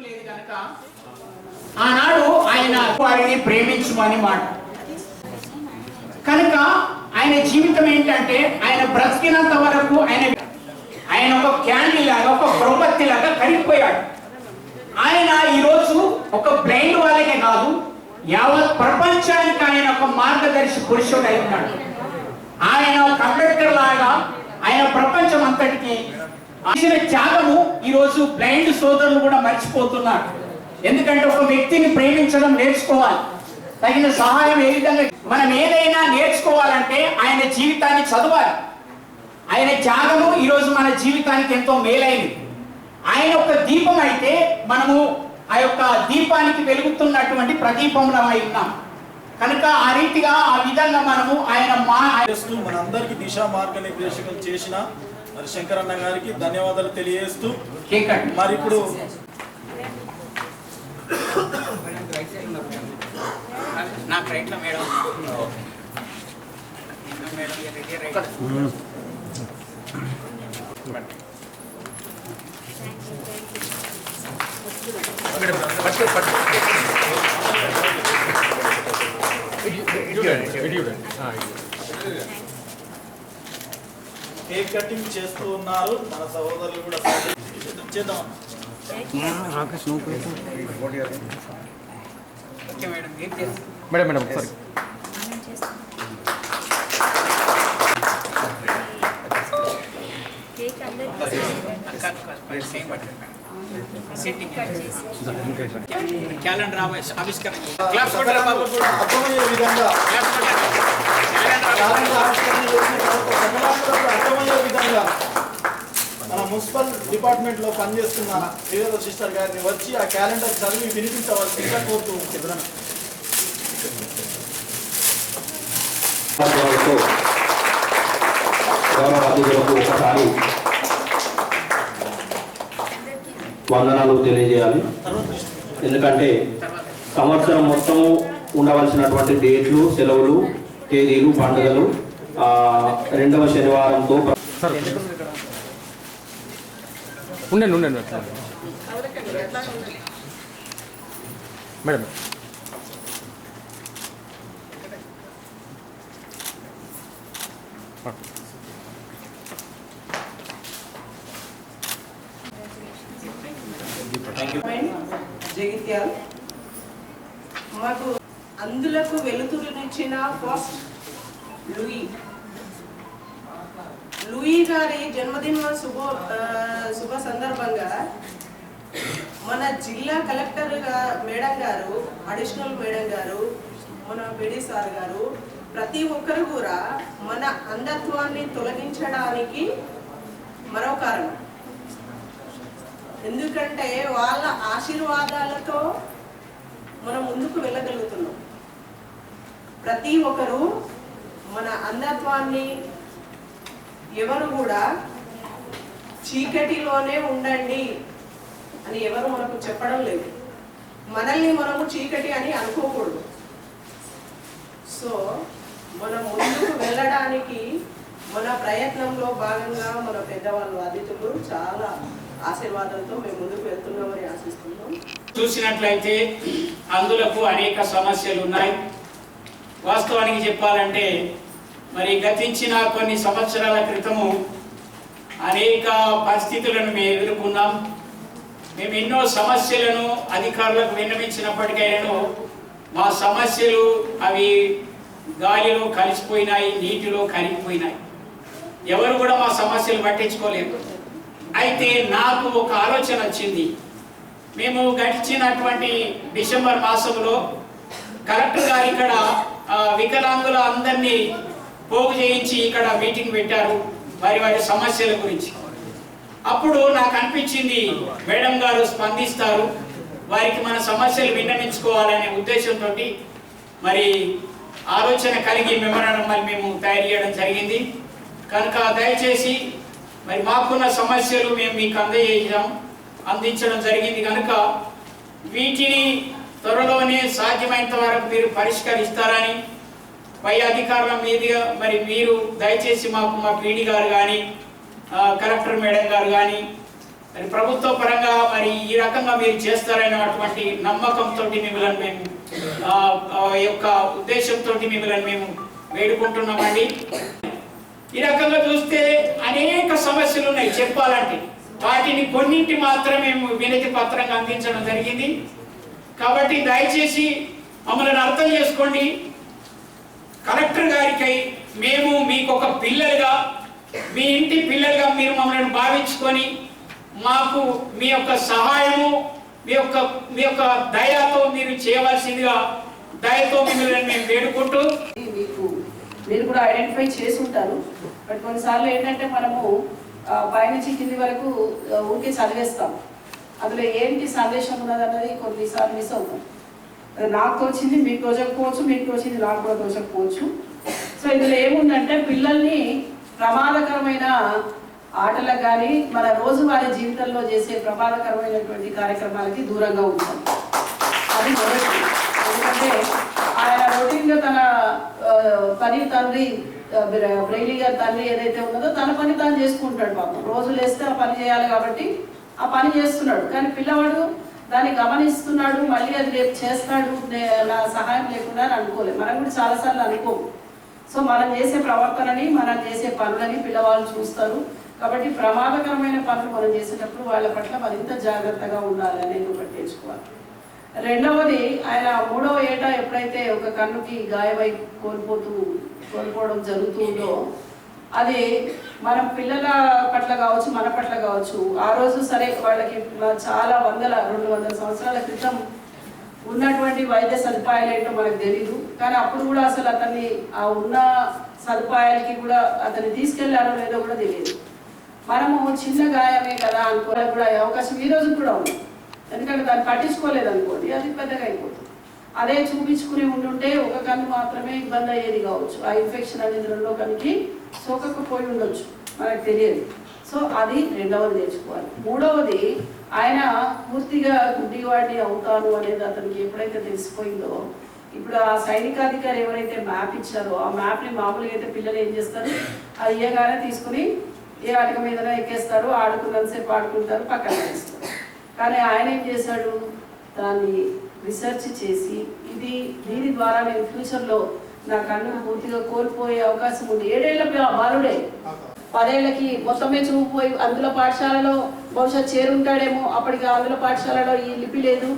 లేదు కనుక ఆనాడు ఆయన వారిని ప్రేమించమని మాట కనుక ఆయన జీవితం ఏంటంటే ఆయన బ్రతికినంత వరకు ఆయన ఒక క్యాండిల్ లాగా ఒక ప్రొపత్తి లాగా కరిగిపోయాడు. ఆయన ఈరోజు ఒక బ్లైండ్ వాళ్ళకే కాదు యావత్ ప్రపంచానికి ఆయన ఒక మార్గదర్శి పురుషుడు అయి ఉన్నాడు. ఆయన కండక్టర్ లాగా ఆయన ప్రపంచం అంతటికి చేసిన త్యాగము ఈరోజు బ్లైండ్ సోదరులు కూడా మర్చిపోతున్నారు. ఎందుకంటే ఒక వ్యక్తిని ప్రేమించడం నేర్చుకోవాలి, తగిన సహాయం ఏ విధంగా మనం ఏదైనా నేర్చుకోవాలంటే ఆయన జీవితాన్ని చదవాలి. ఆయన త్యాగము ఈరోజు మన జీవితానికి ఎంతో మేలైనది. ఆయన ఒక దీపం అయితే మనము ఆ యొక్క దీపానికి వెలుగుతున్నటువంటి ప్రదీపంలో ఉన్నాం కనుక ఆ రీతిగా ఆ విధంగా మనము ఆయన మనందరికి దిశా మార్గనిర్దేశకం చేసిన మరి శంకరన్న గారికి ధన్యవాదాలు తెలియజేస్తూ మరి ఇప్పుడు నాకు రైట్లో మేడం కేక్ కటింగ్ చేస్తూ ఉన్నారు మన సహోదరులు కూడా చేద్దాం. మేడం మేడం సారీ క్యాలెండర్ ఆవిష్కరణ అర్థమయ్యే విధంగా అర్థమయ్యే విధంగా మన మున్సిపల్ డిపార్ట్మెంట్ లో పనిచేస్తున్న శ్రీధర సిస్టర్ గారిని వచ్చి ఆ క్యాలెండర్ చదివి వినిపించవలసిందిగా కోరుతూ ఉంటాను. ఒకసారి వందనాలు తెలియజేయాలి. ఎందుకంటే సంవత్సరం మొత్తము ఉండవలసినటువంటి డేట్లు, సెలవులు, తేదీలు, పండుగలు రెండవ శనివారంతో ఉండండి ఉండండి మేడం జగిత్యాల్ మాకు అందులకు వెలుతురునిచ్చిన ఫస్ట్ లూయి గారి జన్మదిన శుభ సందర్భంగా మన జిల్లా కలెక్టర్ మేడం గారు, అడిషనల్ మేడం గారు, మన పిడి సార్ గారు ప్రతి ఒక్కరు కూడా మన అంధత్వాన్ని తొలగించడానికి మరో కారణం. ఎందుకంటే వాళ్ళ ఆశీర్వాదాలతో మనం ముందుకు వెళ్ళగలుగుతున్నాం. ప్రతి ఒక్కరు మన అంధత్వాన్ని ఎవరు కూడా చీకటిలోనే ఉండండి అని ఎవరు మనకు చెప్పడం లేదు. మనల్ని మనము చీకటి అని అనుకోకూడదు. సో మనం ముందుకు వెళ్ళడానికి మన ప్రయత్నంలో భాగంగా మన పెద్దవాళ్ళు అతిథులు చాలా ఆశీర్వాదంతో మేము ముందుకు వెళ్తున్నామని ఆశిస్తున్నాం. చూసినట్లయితే అందులకు అనేక సమస్యలు ఉన్నాయి. వాస్తవానికి చెప్పాలంటే మరి గతించిన కొన్ని సంవత్సరాల క్రితము అనేక పరిస్థితులను మేము ఎదుర్కొన్నాం. మేము ఎన్నో సమస్యలను అధికారులకు విన్నవించినప్పటికైనా మా సమస్యలు అవి గాలిలో కలిసిపోయినాయి, నీటిలో కరిగిపోయినాయి. ఎవరు కూడా మా సమస్యలు పట్టించుకోలేదు. అయితే నాకు ఒక ఆలోచన వచ్చింది. మేము గడిచినటువంటి డిసెంబర్ మాసంలో కలెక్టర్ గారు ఇక్కడ వికలాంగుల అందరినీ పోగు చేయించి ఇక్కడ మీటింగ్ పెట్టారు వారి సమస్యల గురించి. అప్పుడు నాకు అనిపించింది మేడం గారు స్పందిస్తారు, వారికి మన సమస్యలు విన్నవించుకోవాలనే ఉద్దేశంతో మరి ఆలోచన కలిగి మెమరాండం మేము తయారు చేయడం జరిగింది. కనుక దయచేసి మరి మాకున్న సమస్యలు మేము మీకు అందించడం జరిగింది. కనుక వీటిని త్వరలోనే సాధ్యమైనంత వరకు మీరు పరిష్కరిస్తారని పై అధికారుల మీదుగా మరి మీరు దయచేసి మాకు మా పీడీ గారు కానీ కలెక్టర్ మేడం గారు కానీ మరి ప్రభుత్వ పరంగా మరి ఈ రకంగా మీరు చేస్తారనేటువంటి నమ్మకంతో మిమ్మల్ని మేము యొక్క ఉద్దేశంతో మిమ్మల్ని మేము వేడుకుంటున్నామండి. ఈ రకంగా చూస్తే అనేక సమస్యలు ఉన్నాయి చెప్పాలంటే, వాటిని కొన్నింటి మాత్రమే మేము వినతి పత్రంగా అందించడం జరిగింది. కాబట్టి దయచేసి మమ్మల్ని అర్థం చేసుకోండి. కలెక్టర్ గారికై మేము మీకు ఒక పిల్లలుగా, మీ ఇంటి పిల్లలుగా మీరు మమ్మల్ని భావించుకొని మాకు మీ యొక్క సహాయము, మీ యొక్క దయతో మీరు చేయవలసిందిగా దయతో మిమ్మల్ని మేము వేడుకుంటూ, మీరు కూడా ఐడెంటిఫై చేసి ఉంటారు. బట్ కొన్నిసార్లు ఏంటంటే మనము పైనుంచి కింది వరకు ఊరికే చదివేస్తాం, అందులో ఏంటి సందేశం ఉన్నది అన్నది కొన్నిసార్లు మిస్ అవుతాం. నాకు తోచింది మీకు తోచకపోవచ్చు, మీకు తోచింది నాకు కూడా తోచకపోవచ్చు. సో ఇందులో ఏముందంటే పిల్లల్ని ప్రమాదకరమైన ఆటలకు కానీ మన రోజువారీ జీవితంలో చేసే ప్రమాదకరమైనటువంటి కార్యక్రమాలకి దూరంగా ఉంటాం. అది మొదటి. ఎందుకంటే ఆయన రొటీన్గా తన పని తండ్రి బ్రెయిలీ గారి తండ్రి ఏదైతే ఉన్నదో తన పని తాను చేసుకుంటాడు. పాపం రోజు లేస్తే ఆ పని చేయాలి కాబట్టి ఆ పని చేస్తున్నాడు. కానీ పిల్లవాడు దాన్ని గమనిస్తున్నాడు, మళ్ళీ అది రేపు చేస్తాడు నా సహాయం లేకుండా అని అనుకోలేదు. మనం కూడా చాలాసార్లు అనుకోము. సో మనం చేసే ప్రవర్తనని, మనం చేసే పనులని పిల్లవాళ్ళు చూస్తారు. కాబట్టి ప్రమాదకరమైన పనులు మనం చేసేటప్పుడు వాళ్ళ పట్ల మరింత జాగ్రత్తగా ఉండాలి అనేది ఒకటి తెలుసుకోవాలి. రెండవది, ఆయన 3వ ఏట ఎప్పుడైతే ఒక కన్నుకి గాయమై కోల్పోవడం జరుగుతుందో, అది మనం పిల్లల పట్ల కావచ్చు, మన పట్ల కావచ్చు. ఆ రోజు సరే వాళ్ళకి చాలా 200 సంవత్సరాల క్రితం ఉన్నటువంటి వైద్య సదుపాయాలు ఏంటో మనకు తెలీదు. కానీ అప్పుడు కూడా అసలు అతన్ని ఆ ఉన్న సదుపాయాలకి కూడా అతన్ని తీసుకెళ్లారో లేదో కూడా తెలియదు. మనము చిన్న గాయమే కదా అనుకోవడానికి కూడా అవకాశం ఈ రోజు కూడా ఉంది. ఎందుకంటే దాన్ని పట్టించుకోలేదు అనుకోండి, అది పెద్దగా అయిపోతుంది. అదే చూపించుకుని ఉంటుంటే ఒక కన్ను మాత్రమే ఇబ్బంది అయ్యేది కావచ్చు. ఆ ఇన్ఫెక్షన్ అనేది 2వ కన్నుకి సోకకపోయి ఉండొచ్చు, మనకు తెలియదు. సో అది రెండవది నేర్చుకోవాలి. మూడవది, ఆయన పూర్తిగా గుడ్డివాడిని అవుతాను అనేది అతనికి ఎప్పుడైతే తెలిసిపోయిందో, ఇప్పుడు ఆ సైనికాధికారి ఎవరైతే మ్యాప్ ఇచ్చారో ఆ మ్యాప్ని మామూలుగా అయితే పిల్లలు ఏం చేస్తారు, అది ఇయ్యగానే తీసుకుని ఏ ఆటక మీదనే ఎక్కేస్తారు, ఆడుకున్నంతసేపు ఆడుకుంటారు, పక్కన వేస్తారు. కానీ ఆయన ఏం చేశాడు, దాన్ని రీసెర్చ్ చేసి దీని ద్వారా నేను ఫ్యూచర్లో నా కన్ను పూర్తిగా కోల్పోయే అవకాశం ఉంది. 7 ఏళ్ల బాలుడే 10 ఏళ్ళకి మొత్తమే చూపుపోయి అందులో పాఠశాలలో బహుశా చేరుంటాడేమో. అప్పటికి అందులో పాఠశాలలో ఈ లిపి లేదు,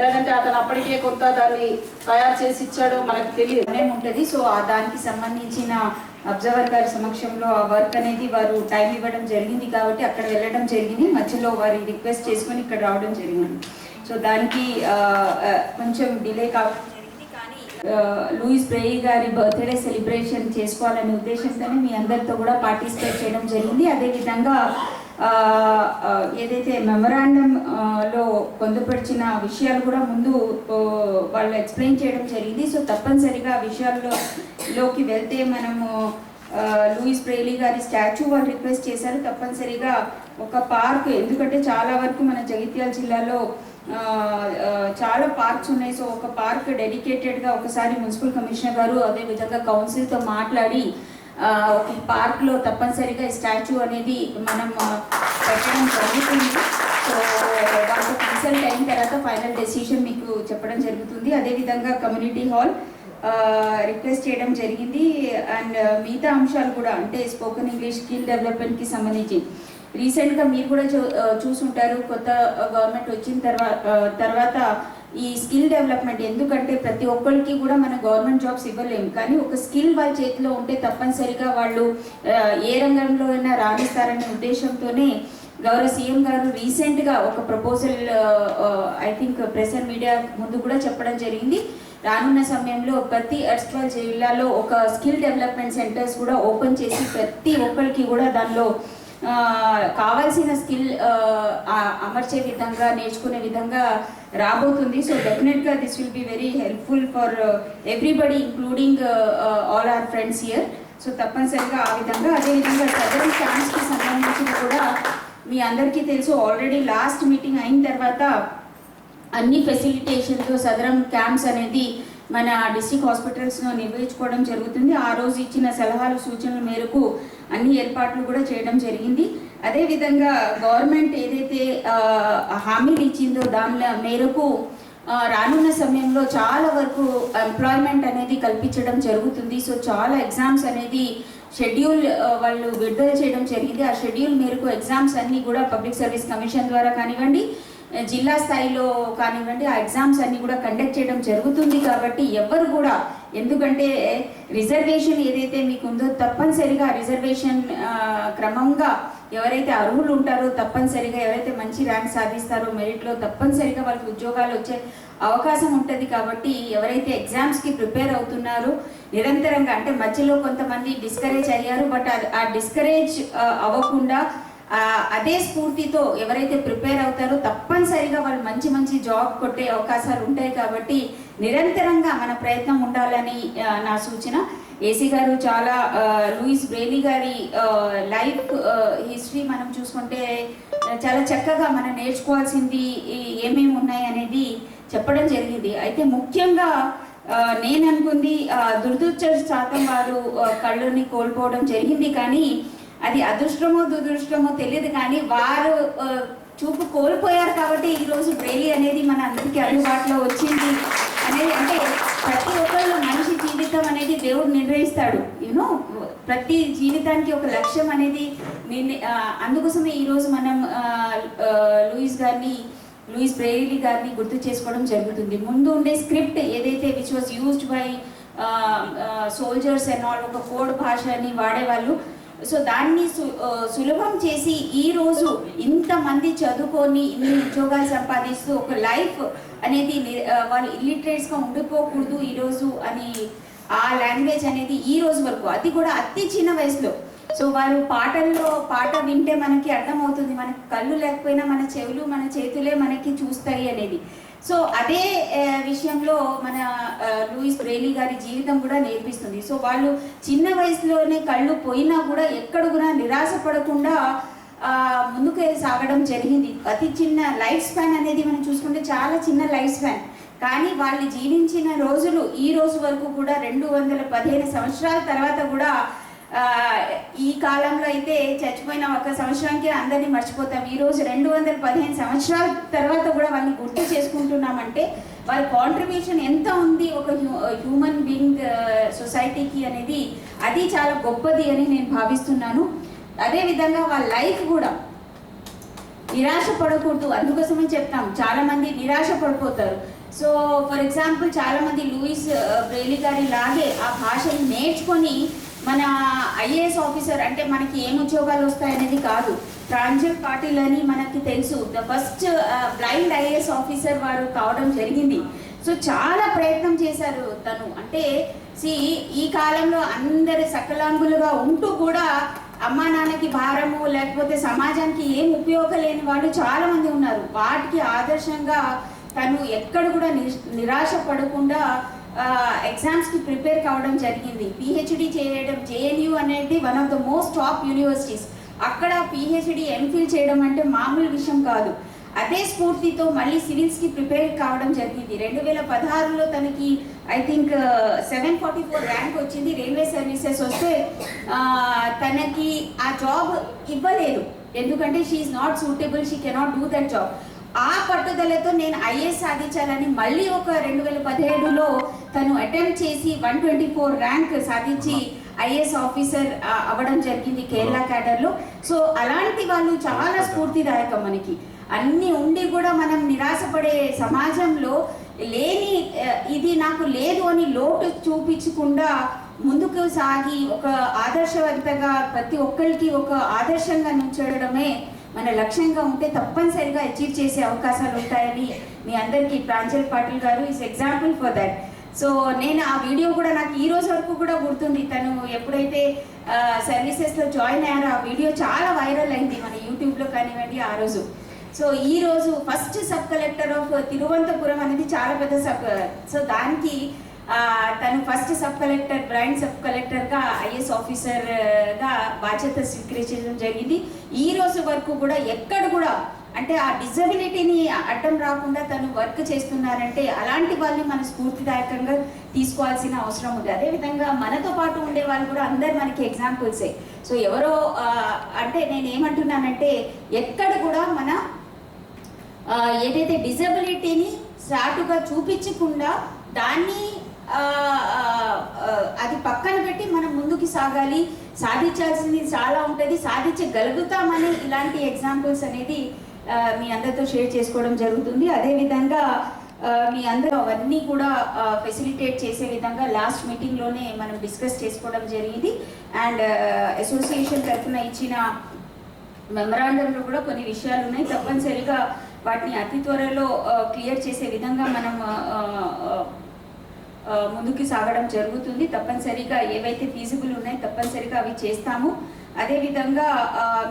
లేదంటే అతను అప్పటికే కొత్త దాన్ని తయారు చేసి ఇచ్చాడో మనకు తెలియదు ఉంటుంది. సో దానికి సంబంధించిన అబ్జర్వర్ గారి సమక్షంలో ఆ వర్క్ అనేది వారు టైం ఇవ్వడం జరిగింది కాబట్టి అక్కడ వెళ్ళడం జరిగింది. మధ్యలో వారి రిక్వెస్ట్ చేసుకొని ఇక్కడ రావడం జరిగింది. సో దానికి కొంచెం డిలే కావడం జరిగింది. కానీ లూయిస్ బ్రెయి గారి బర్త్డే సెలబ్రేషన్ చేసుకోవాలనే ఉద్దేశంతోనే మీ అందరితో కూడా పార్టిసిపేట్ చేయడం జరిగింది. అదేవిధంగా ఏదైతే మెమొరాండంలో పొందుపరిచిన విషయాలు కూడా ముందు వాళ్ళు ఎక్స్ప్లెయిన్ చేయడం జరిగింది. సో తప్పనిసరిగా ఆ విషయాల్లోకి వెళ్తే మనము లూయిస్ బ్రెయిలీ గారి స్టాచ్యూ వాళ్ళు రిక్వెస్ట్ చేశారు. తప్పనిసరిగా ఒక పార్క్, ఎందుకంటే చాలా వరకు మన జగిత్యాల జిల్లాలో చాలా పార్క్స్ ఉన్నాయి. సో ఒక పార్క్ డెడికేటెడ్గా ఒకసారి మున్సిపల్ కమిషనర్ గారు అదేవిధంగా కౌన్సిల్తో మాట్లాడి ఒక పార్క్లో తప్పనిసరిగా ఈ స్టాచ్యూ అనేది మనం పెట్టడం జరుగుతుంది. సో వాళ్ళతో కన్సల్ట్ అయిన తర్వాత ఫైనల్ డెసిషన్ మీకు చెప్పడం జరుగుతుంది. అదేవిధంగా కమ్యూనిటీ హాల్ రిక్వెస్ట్ చేయడం జరిగింది. అండ్ మిగతా అంశాలు కూడా, అంటే స్పోకెన్ ఇంగ్లీష్ స్కిల్ డెవలప్మెంట్కి సంబంధించి రీసెంట్గా మీరు కూడా చూసుంటారు, కొత్త గవర్నమెంట్ వచ్చిన తర్వాత ఈ స్కిల్ డెవలప్మెంట్, ఎందుకంటే ప్రతి ఒక్కరికి కూడా మన గవర్నమెంట్ జాబ్స్ ఇవ్వలేము, కానీ ఒక స్కిల్ వాళ్ళ చేతిలో ఉంటే తప్పనిసరిగా వాళ్ళు ఏ రంగంలో అయినా రాణిస్తారనే ఉద్దేశంతోనే గౌరవ సీఎం గారు రీసెంట్గా ఒక proposal I think press and media ముందు కూడా చెప్పడం జరిగింది. రానున్న సమయంలో ప్రతి అర్స్ట్వల్ జిల్లాలో ఒక స్కిల్ డెవలప్మెంట్ సెంటర్స్ కూడా ఓపెన్ చేసి ప్రతి ఒక్కరికి కూడా దానిలో కావాల్సిన స్కిల్ అమర్చే విధంగా, నేర్చుకునే విధంగా రాబోతుంది. సో డెఫినెట్గా this will be very helpful for everybody including all our friends here. So తప్పనిసరిగా ఆ విధంగా, అదేవిధంగా సదరన్ క్యాంప్స్కి సంబంధించి కూడా మీ అందరికీ తెలుసు, ఆల్రెడీ లాస్ట్ మీటింగ్ అయిన తర్వాత అన్ని ఫెసిలిటేషన్తో సదరన్ క్యాంప్స్ అనేది మన డిస్ట్రిక్ట్ హాస్పిటల్స్లో నిర్వహించుకోవడం జరుగుతుంది. ఆ రోజు ఇచ్చిన సలహాలు సూచనల మేరకు అన్ని ఏర్పాట్లు కూడా చేయడం జరిగింది. అదేవిధంగా గవర్నమెంట్ ఏదైతే హామీలు ఇచ్చిందో దాని మేరకు రానున్న సమయంలో చాలా వరకు ఎంప్లాయ్మెంట్ అనేది కల్పించడం జరుగుతుంది. సో చాలా ఎగ్జామ్స్ అనేది షెడ్యూల్ వాళ్ళు విడుదల చేయడం జరిగింది. ఆ షెడ్యూల్ మేరకు ఎగ్జామ్స్ అన్నీ కూడా పబ్లిక్ సర్వీస్ కమిషన్ ద్వారా కానివ్వండి, జిల్లా స్థాయిలో కానివ్వండి, ఆ ఎగ్జామ్స్ అన్నీ కూడా కండక్ట్ చేయడం జరుగుతుంది. కాబట్టి ఎవరు కూడా, ఎందుకంటే రిజర్వేషన్ ఏదైతే మీకు ఉందో తప్పనిసరిగా రిజర్వేషన్ క్రమంగా ఎవరైతే అర్హులు ఉంటారో తప్పనిసరిగా ఎవరైతే మంచి ర్యాంక్ సాధిస్తారో మెరిట్లో తప్పనిసరిగా వాళ్ళకి ఉద్యోగాలు వచ్చే అవకాశం ఉంటుంది. కాబట్టి ఎవరైతే ఎగ్జామ్స్కి ప్రిపేర్ అవుతున్నారో నిరంతరంగా, అంటే మధ్యలో కొంతమంది డిస్కరేజ్ అయ్యారు, బట్ ఆ డిస్కరేజ్ అవ్వకుండా అదే స్ఫూర్తితో ఎవరైతే ప్రిపేర్ అవుతారో తప్పనిసరిగా వాళ్ళు మంచి మంచి జాబ్ కొట్టే అవకాశాలు ఉంటాయి. కాబట్టి నిరంతరంగా మన ప్రయత్నం ఉండాలని నా సూచన. ఏసీ గారు చాలా లూయిస్ బ్రెయిలీ గారి లైఫ్ హిస్టరీ మనం చూసుకుంటే చాలా చక్కగా మనం నేర్చుకోవాల్సింది ఏమేమి ఉన్నాయి అనేది చెప్పడం జరిగింది. అయితే ముఖ్యంగా నేను అనుకుంది దురదృష్టం వారు కళ్ళుని కోల్పోవడం జరిగింది. కానీ అది అదృష్టమో దురదృష్టమో తెలియదు, కానీ వారు చూపు కోల్పోయారు కాబట్టి ఈరోజు బ్రెయిలీ అనేది మన అందరికీ అందుబాటులో వచ్చింది అనేది. అంటే ప్రతి ఒక్కళ్ళు మనిషి జీవితం అనేది దేవుడు నిర్ణయిస్తాడు, యూనో ప్రతి జీవితానికి ఒక లక్ష్యం అనేది అందుకోసమే ఈరోజు మనం లూయిస్ బ్రెయిలీ గారిని గుర్తు చేసుకోవడం జరుగుతుంది. ముందు ఉండే స్క్రిప్ట్ ఏదైతే which was used by soldiers and all, ఒక కోడ్ భాషని వాడేవాళ్ళు. సో దాన్ని సులభం చేసి ఈరోజు ఇంతమంది చదువుకొని ఇన్ని ఉద్యోగాలు సంపాదిస్తూ ఒక లైఫ్ అనేది వాళ్ళు ఇల్లిటరేట్స్గా ఉండిపోకూడదు ఈరోజు అని ఆ లాంగ్వేజ్ అనేది ఈ రోజు వరకు, అది కూడా అతి చిన్న వయసులో. సో వారు పాట వింటే మనకి అర్థమవుతుంది, మనకి కళ్ళు లేకపోయినా మన చెవులు మన చేతులే మనకి చూస్తాయి అనేది. సో అదే విషయంలో మన లూయిస్ బ్రెయిలీ గారి జీవితం కూడా నేర్పిస్తుంది. సో వాళ్ళు చిన్న వయసులోనే కళ్ళు పోయినా కూడా ఎక్కడ కూడా నిరాశ పడకుండా ముందుకు సాగడం జరిగింది. అతి చిన్న లైఫ్ స్పాన్ అనేది మనం చూసుకుంటే చాలా చిన్న లైఫ్ స్పాన్, కానీ వాళ్ళు జీవించిన రోజులు ఈ రోజు వరకు కూడా 215 సంవత్సరాల తర్వాత కూడా ఈ కాలంలో అయితే చచ్చిపోయిన ఒక సంవత్సరానికి అందరినీ మర్చిపోతాం. ఈరోజు 215 సంవత్సరాల తర్వాత కూడా వాళ్ళని గుర్తు చేసుకుంటున్నామంటే వాళ్ళ కాంట్రిబ్యూషన్ ఎంత ఉంది ఒక హ్యూమన్ బీయింగ్ సొసైటీకి అనేది, అది చాలా గొప్పది అని నేను భావిస్తున్నాను. అదేవిధంగా వాళ్ళ లైఫ్ కూడా నిరాశ పడకూడదు, అందుకోసమే చెప్తాం. చాలామంది నిరాశ పడిపోతారు. సో ఫర్ ఎగ్జాంపుల్ చాలామంది లూయిస్ బ్రెయిలీ గారి లాగే ఆ భాషని నేర్చుకొని మన ఐఏఎస్ ఆఫీసర్, అంటే మనకి ఏం ఉద్యోగాలు వస్తాయనేది కాదు, ప్రాంజల్ పాటిల్ అని మనకి తెలుసు, the first blind IAS officer వారు కావడం జరిగింది. సో చాలా ప్రయత్నం చేశారు తను. అంటే ఈ కాలంలో అందరు సకలాంగులుగా ఉంటూ కూడా అమ్మా నాన్నకి భారము లేకపోతే సమాజానికి ఏం ఉపయోగం లేని వాళ్ళు చాలామంది ఉన్నారు. వాటికి ఆదర్శంగా తను ఎక్కడ కూడా నిరాశ పడకుండా ఎగ్జామ్స్కి ప్రిపేర్ కావడం జరిగింది. పిహెచ్డి చేయడం, జేఎన్యూ అనేది one of the most top universities, అక్కడ పిహెచ్డి ఎంఫిల్ చేయడం అంటే మామూలు విషయం కాదు. అదే స్ఫూర్తితో మళ్ళీ సివిల్స్కి ప్రిపేర్ కావడం జరిగింది. 2016లో తనకి ఐ థింక్ 744 ర్యాంక్ వచ్చింది. రైల్వే సర్వీసెస్ వస్తే తనకి ఆ జాబ్ ఇవ్వలేదు, ఎందుకంటే she's not suitable, she cannot do that job. ఆ పట్టుదలతో నేను ఐఏఎస్ సాధించాలని మళ్ళీ ఒక 2017లో తను అటెంప్ట్ చేసి 124 ర్యాంక్ సాధించి ఐఏఎస్ ఆఫీసర్ అవ్వడం జరిగింది కేరళ క్యాడర్లో. సో అలాంటి వాళ్ళు చాలా స్ఫూర్తిదాయకం. మనకి అన్నీ ఉండి కూడా మనం నిరాశపడే సమాజంలో లేని ఇది నాకు లేదు అని లోటు చూపించకుండా ముందుకు సాగి ఒక ఆదర్శవంతంగా ప్రతి ఒక్కరికి ఒక ఆదర్శంగా నుంచడమే మన లక్ష్యంగా ఉంటే తప్పనిసరిగా అచీవ్ చేసే అవకాశాలు ఉంటాయని మీ అందరికీ ప్రాంజల్ పాటిల్ గారు is example for that. So నేను ఆ వీడియో కూడా నాకు ఈ రోజు వరకు కూడా గుర్తుంది. తను ఎప్పుడైతే సర్వీసెస్లో జాయిన్ అయ్యారో ఆ వీడియో చాలా వైరల్ అయింది మన యూట్యూబ్లో కానివ్వండి ఆ రోజు. సో ఈ రోజు first sub collector of Thiruvananthapuram అనేది చాలా పెద్ద సో దానికి తను first sub collector, blind sub కలెక్టర్గా ఐఏఎస్ ఆఫీసర్గా బాధ్యత స్వీకరించడం జరిగింది. ఈ రోజు వరకు కూడా ఎక్కడ కూడా అంటే ఆ డిజబిలిటీని అడ్డం రాకుండా తను వర్క్ చేస్తున్నారంటే అలాంటి వాళ్ళని మన స్ఫూర్తిదాయకంగా తీసుకోవాల్సిన అవసరం ఉంది. అదేవిధంగా మనతో పాటు ఉండే వాళ్ళు కూడా అందరు మనకి ఎగ్జాంపుల్సే. సో ఎవరో అంటే నేను ఏమంటున్నానంటే ఎక్కడ కూడా మన ఏదైతే డిజబిలిటీని చాటుగా చూపించకుండా దాన్ని అది పక్కన పెట్టి మనం ముందుకు సాగాలి, సాధించాల్సింది చాలా ఉంటుంది, సాధించగలుగుతామని ఇలాంటి ఎగ్జాంపుల్స్ అనేది మీ అందరితో షేర్ చేసుకోవడం జరుగుతుంది. అదేవిధంగా మీ అందరూ అవన్నీ కూడా ఫెసిలిటేట్ చేసే విధంగా లాస్ట్ మీటింగ్లోనే మనం డిస్కస్ చేసుకోవడం జరిగింది. అండ్ అసోసియేషన్ తరఫున ఇచ్చిన మెమరాండంలో కూడా కొన్ని విషయాలు ఉన్నాయి. తప్పనిసరిగా వాటిని అతి త్వరలో క్లియర్ చేసే విధంగా మనం ముందుకు సాగడం జరుగుతుంది. తప్పనిసరిగా ఏవైతే ఫీజిబుల్ ఉన్నాయో తప్పనిసరిగా అవి చేస్తాము. అదేవిధంగా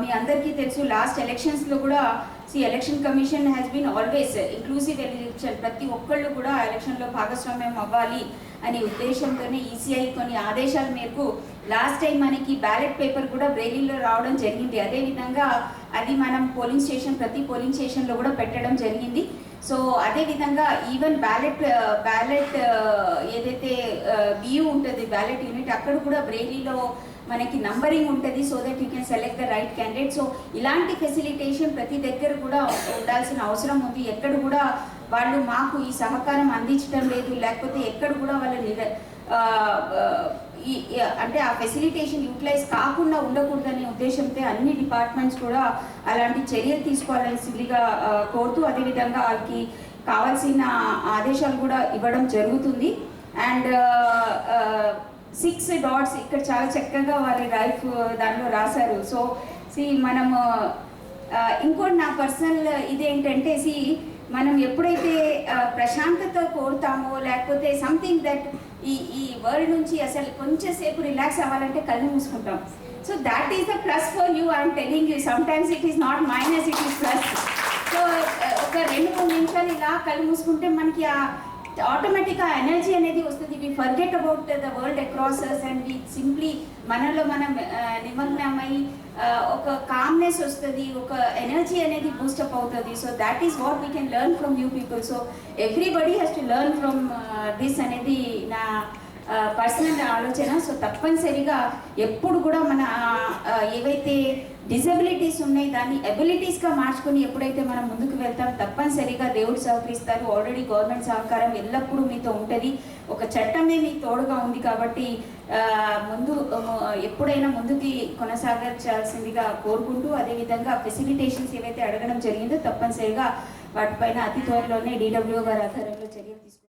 మీ అందరికీ తెలుసు లాస్ట్ ఎలక్షన్స్లో కూడా election commission has been always inclusive election, ప్రతి ఒక్కళ్ళు కూడా ఎలక్షన్లో భాగస్వామ్యం అవ్వాలి అనే ఉద్దేశంతోనే ఈసీఐ కొన్ని ఆదేశాల మేరకు లాస్ట్ టైం మనకి బ్యాలెట్ పేపర్ కూడా బ్రెయిలీలో రావడం జరిగింది. అదేవిధంగా అది మనం ప్రతి పోలింగ్ స్టేషన్లో కూడా పెట్టడం జరిగింది. సో అదేవిధంగా ఈవెన్ బ్యాలెట్ ఏదైతే బియూ ఉంటుంది బ్యాలెట్ యూనిట్, అక్కడ కూడా బ్రెయిలీలో మనకి నంబరింగ్ ఉంటుంది. So that you can select the right candidate. So ఇలాంటి ఫెసిలిటేషన్ ప్రతి దగ్గర కూడా ఉండాల్సిన అవసరం ఉంది. ఎక్కడ కూడా వాళ్ళు మాకు ఈ సహకారం అందించడం లేదు, లేకపోతే ఎక్కడ కూడా వాళ్ళు అంటే ఆ ఫెసిలిటేషన్ యూటిలైజ్ కాకుండా ఉండకూడదనే ఉద్దేశంతో అన్ని డిపార్ట్మెంట్స్ కూడా అలాంటి చర్యలు తీసుకోవాల్సిందిగా కోరుతూ అదేవిధంగా వాళ్ళకి కావాల్సిన ఆదేశాలు కూడా ఇవ్వడం జరుగుతుంది. అండ్ 6 డాట్స్ ఇక్కడ చాలా చక్కగా వాళ్ళ లైఫ్ దానిలో రాశారు. సో మనము ఇంకోటి నా పర్సనల్ ఇదేంటంటే మనం ఎప్పుడైతే ప్రశాంతత కోరుతామో లేకపోతే సంథింగ్ దట్ ఈ వరల్డ్ నుంచి అసలు కొంచెం సేపు రిలాక్స్ అవ్వాలంటే కళ్ళు మూసుకుంటాం. So that is the plus for you. I'm telling you, sometimes it is not minus, it is plus. So ఒక 2-3 నిమిషాలు ఇలా కళ్ళు మూసుకుంటే మనకి ఆటోమేటిక్గా ఎనర్జీ అనేది వస్తుంది. We forget about the world across us and we simply మనలో మనం నిమగ్నమై ఒక కామ్నెస్ వస్తుంది, ఒక ఎనర్జీ అనేది బూస్టప్ అవుతుంది. So that is what we can learn from you people. So everybody has to learn from this అనేది నా పర్సనల్ ఆలోచన. సో తప్పనిసరిగా ఎప్పుడు కూడా మన ఏవైతే డిజబిలిటీస్ ఉన్నాయి దాన్ని ఎబిలిటీస్గా మార్చుకొని ఎప్పుడైతే మనం ముందుకు వెళ్తాం తప్పనిసరిగా దేవుడు సహకరిస్తారు. ఆల్రెడీ గవర్నమెంట్ సహకారం ఎల్లప్పుడూ మీతో ఉంటుంది. ఒక చట్టమే మీకు తోడుగా ఉంది కాబట్టి ఎప్పుడైనా ముందుకి కొనసాగించాల్సిందిగా కోరుకుంటూ అదేవిధంగా ఫెసిలిటేషన్స్ ఏవైతే అడగడం జరిగిందో తప్పనిసరిగా వాటిపైన అతి త్వరలోనే DWO గారి ఆధ్వర్యంలో చర్యలు తీసుకుంటారు.